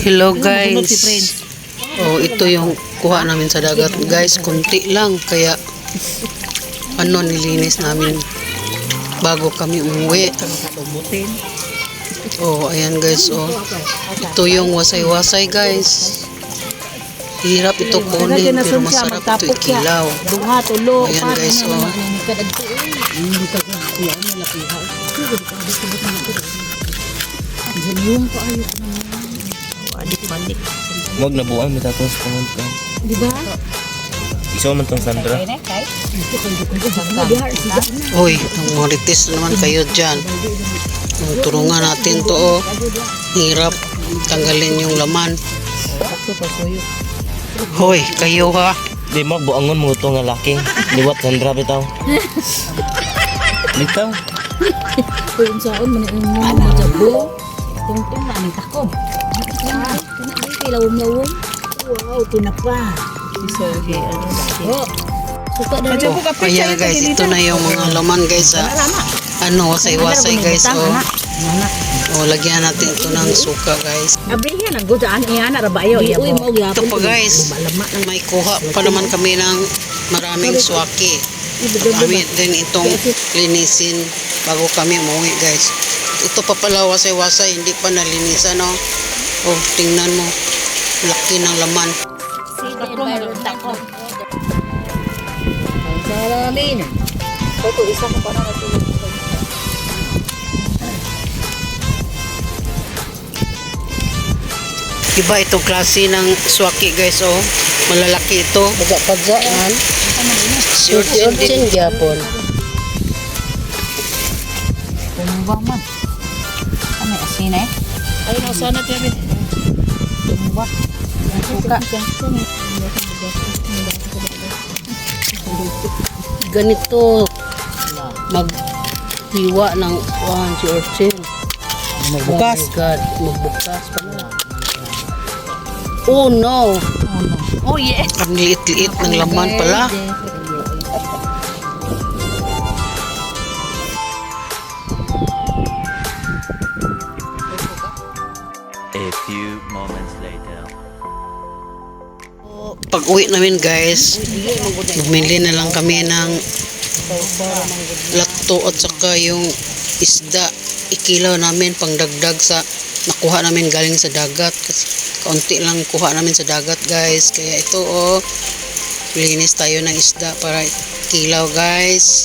Hello guys. Oh, ito yung kuha namin sa dagat guys. Kunti lang kaya nilinis namin bago kami umuwi. Oh, ayan guys. Oh, ito yung wasay-wasay guys. Hirap ito kunin pero masarap ito ikilaw. Ayan guys. Oh. Wag na buwan mo tapos comment ka. Di ba? Iso man tong Sandra. Uy, marites naman kayo dyan. Turungan natin to oh. Hirap tanggalin yung laman. Hoy, kayo ha. Di mo buangon mo to nga laki. Liwat Sandra bitaw. Bitaw. Kung saan man yung majabo. Tungtong na ang takob. Lawom-lawom. Wow, tinapa. Sige, ano laki. Suka na rin. Oh, ayan guys, ito na yung mga laman guys ha. Wasay-wasay guys oh. Oh, lagyan natin ito ng suka guys. Abrihan ang gudaan iyan na rabayo. Ito pa guys, may kuha pa naman kami ng maraming swaki. Kami din itong linisin bago kami umuwi guys. Ito pa pala wasay-wasay, hindi pa nalinisan no. Oh, tingnan mo. Laki ng laman. Salamin. Ito isa ko pa na natulog. Iba itong klase ng swaki guys oh. Malalaki ito. Padya-padyaan. Urchin gyapon. Tumba man. Ano asin eh? Ay, nasana tayo. Tumba. Suka. Ganito maghiwa ng si urchin. Magbukas. Oh my God, magbukas pala. Oh no. Oh yeah. Ang liit-liit ng laman pala. A few moments later. Pag uwi namin guys, bumili na lang kami ng lato at saka yung isda. Ikilaw namin pangdagdag sa nakuha namin galing sa dagat. Kasi kaunti lang kuha namin sa dagat guys. Kaya ito oh, linis tayo ng isda para ikilaw guys.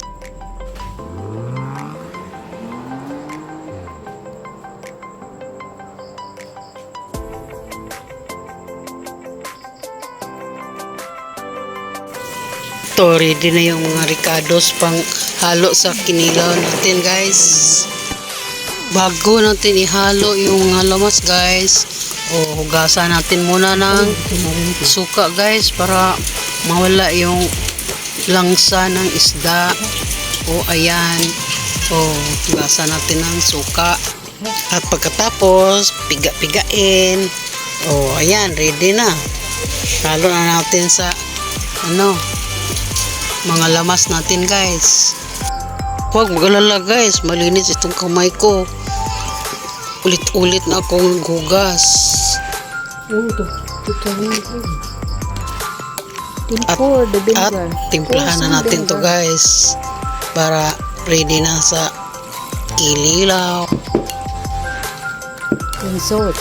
Ito, ready na yung mga ricados pang halo sa kinilaw natin guys. Bago natin ihalo yung mga lamas guys, hugasan natin muna ng suka guys para mawala yung langsa ng isda. Ayan. Hugasan natin ng suka. At pagkatapos, piga-pigain. Ayan, ready na. Halo na natin sa mga lamas natin guys. Huwag mag-alala guys, malinis itong kamay ko. Ulit-ulit na akong gugas. At timplahan na natin to guys para ready na sa kinilaw. Salt.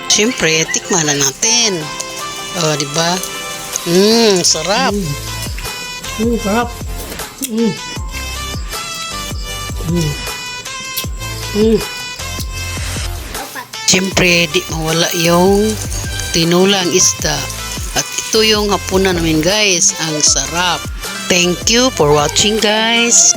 Siyempre, tikman na natin. Di ba? Sarap. Sarap. Siyempre, di mawala yung tinulang isda. At ito yung hapunan namin guys. Ang sarap. Thank you for watching guys.